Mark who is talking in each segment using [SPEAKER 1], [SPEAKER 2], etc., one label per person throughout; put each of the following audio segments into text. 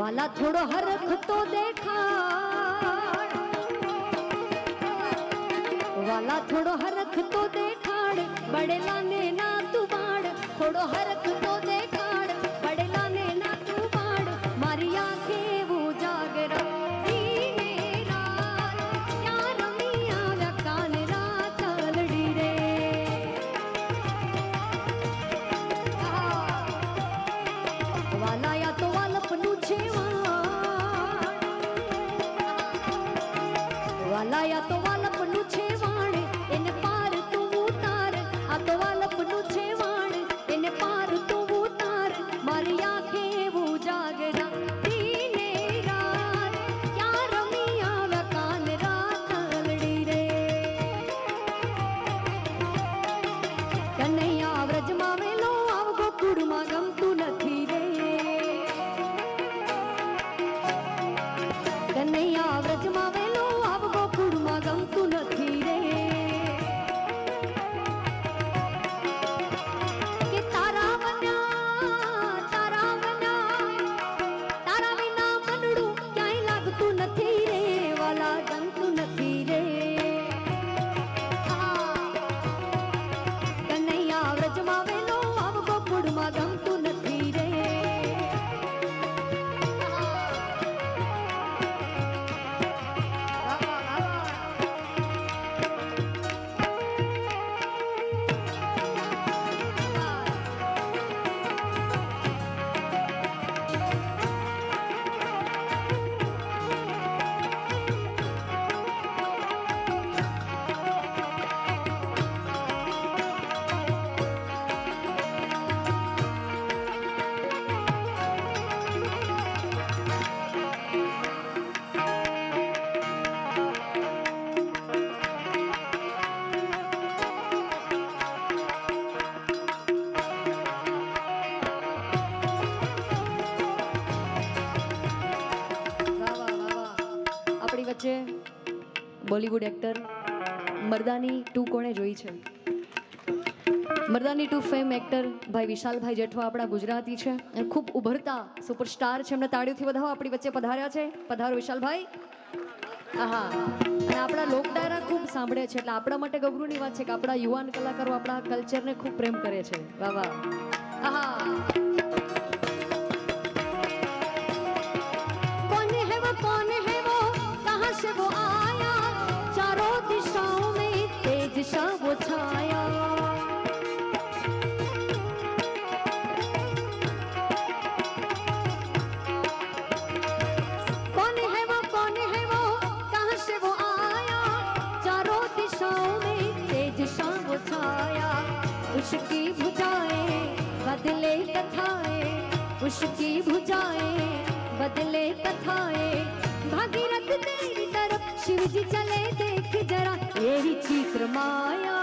[SPEAKER 1] वाला थोड़ो हरख तो देखा, वाला थोड़ो हरख तो देखाड़, बड़े लाने ना तू बाड़, थोड़ो हरख तो देखाड़, बड़े लाने ना तू बाड़, मारी आंखें वो जागरा तो वालपनु छेवाण इन पार तू उतार, आ तो वालपनु छेवाण इन पार तू उतार, मारी आंखें वो जागरा दीने रात, क्या रमिया वकान रात लड़ी रे। कन्हैया व्रज मावेलो आव गोकुड़ मा गमतू नथी रे, कन्हैया व्रज मावेलो आव गोकुड़ मा गमतू नथी रे। के तारा वन्या तारा विना मनड़ू क्यांय लागतू नथी रे, वाला गमतू नथी रे। कन्हैया व्रज मावेलो आव गोकुड़ मा गमतू नथी रे। વચ્ચે બોલીવુડ એક્ટર મર્દાની 2 કોણે જોઈ છે? મર્દાની 2 ફેમ એક્ટર ભાઈ વિશાલભાઈ જેઠવા આપણા ગુજરાતી છે અને ખૂબ ઉભરતા સુપરસ્ટાર છે. એમને તાળીઓથી વધાવો, આપણી વચ્ચે પધાર્યા છે. પધારો વિશાલભાઈ. હા, અને આપણા લોક ડાયરા ખૂબ સાંભળે છે એટલે આપણા માટે ગૌરવની વાત છે કે આપણા યુવાન કલાકારો આપણા કલ્ચરને ખૂબ પ્રેમ કરે છે. વાહ વાહ. હા, से वो आया, चारों दिशाओं में तेज सा वो छाया, कौन है वो कहाँ से वो आया, चारों दिशाओं में तेज सा वो छाया, उसकी भुजाएं बदले कथाएं, उसकी भुजाएं बदले कथाएं, भागीरथ तेरी तरफ शिव जी चले देख जरा, यही चीक्र माया।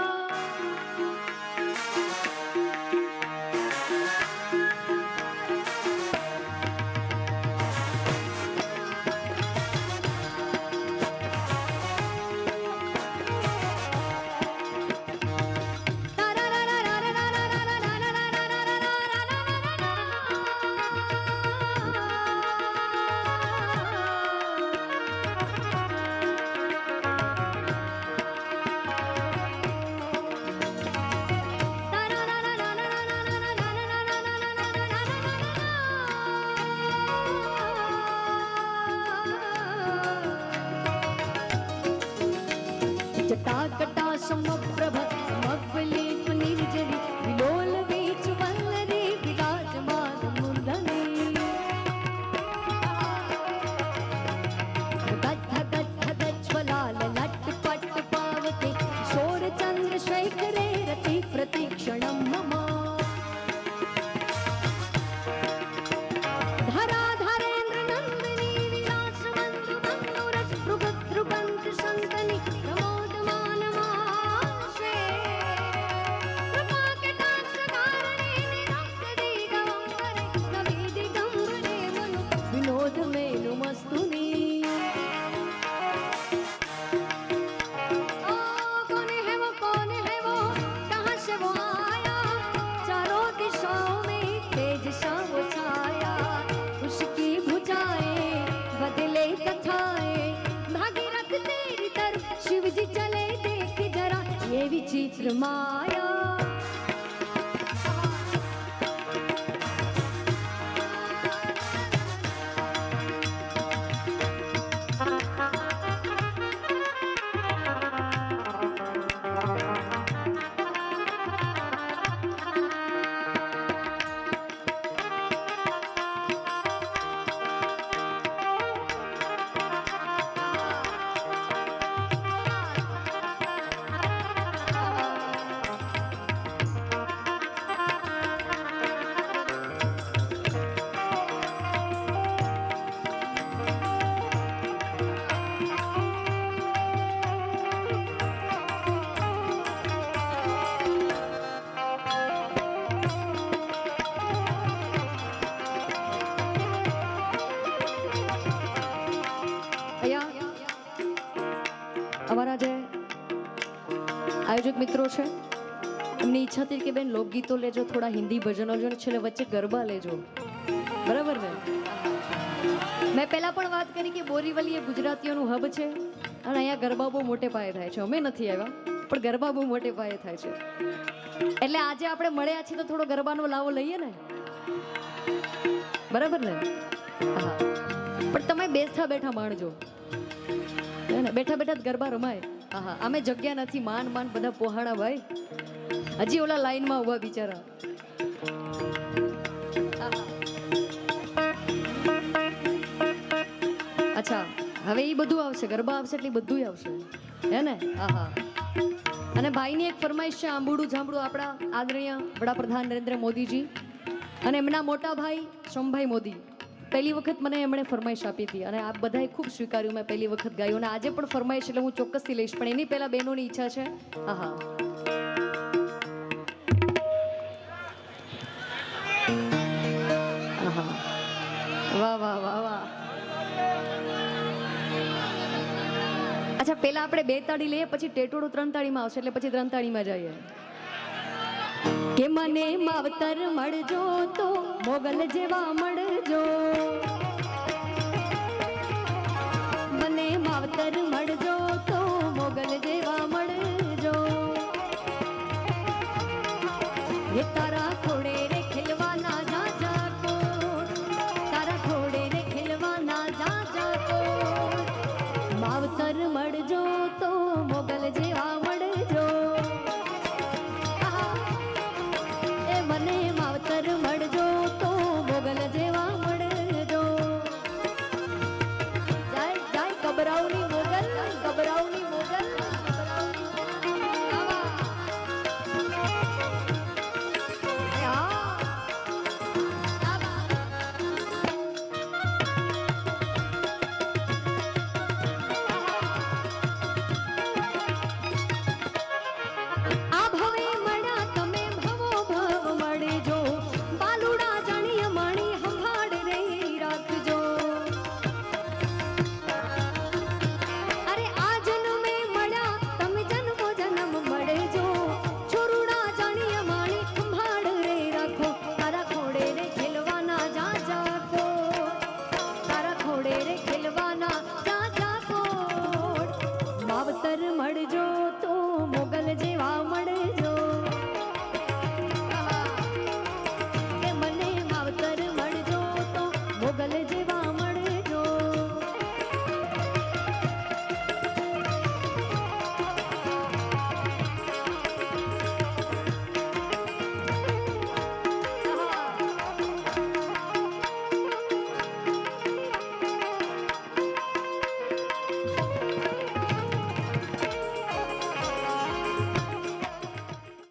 [SPEAKER 1] વિચિત્ર માયા અમારા જે આયોજક મિત્રો છે એમની ઈચ્છા હતી કે બેન લોકગીતો લેજો, થોડા હિન્દી ભજનો લેજો ને છેલ્લે વચ્ચે ગરબા લેજો, બરાબર ને? મેં પહેલા પણ વાત કરી કે બોરીવલી એ ગુજરાતીઓનું હબ છે અને અહીંયા ગરબા બહુ મોટે પાયે થાય છે. અમે નથી આવ્યા પણ ગરબા બહુ મોટે પાયે થાય છે. એટલે આજે આપણે મળ્યા છીએ તો થોડો ગરબાનો લાવો લઈએ ને, બરાબર ને? હા, પણ તમે બેઠા બેઠા માણજો, બેઠા બેઠા જ ગરબા રમાય. હા, અમે જગ્યા નથી, માન માન બધા પોહાણા ભાઈ, હજી ઓલા લાઈનમાં ઉભા બિચારા. અચ્છા, હવે એ બધું આવશે, ગરબા આવશે એટલે બધું આવશે, હે ને? હા. અને ભાઈની એક ફરમાઈશ છે, આંબુડું જાંબુડું. આપણા આદરણીય વડાપ્રધાન નરેન્દ્ર મોદીજી અને એમના મોટા ભાઈ સોમભાઈ મોદી પહેલી વખત મને એમણે ફરમાઈશ આપી હતી અને આ બધાએ ખૂબ સ્વીકાર્યું. મેં પહેલી વખત ગાયું અને આજે પણ ફરમાઈશ એટલે હું ચોક્કસથી લઈશ, પણ એની પહેલા બહેનોની ઈચ્છા છે. હા. વાહ વાહ વાહ વાહ. અચ્છા, પેલા આપણે 2 તાળી લઈએ, પછી ટેટોડું 3 તાળીમાં આવશે એટલે પછી 3 તાળીમાં જઈએ. કે મને માવતર મળજો તો મોગલ જેવા મળજો,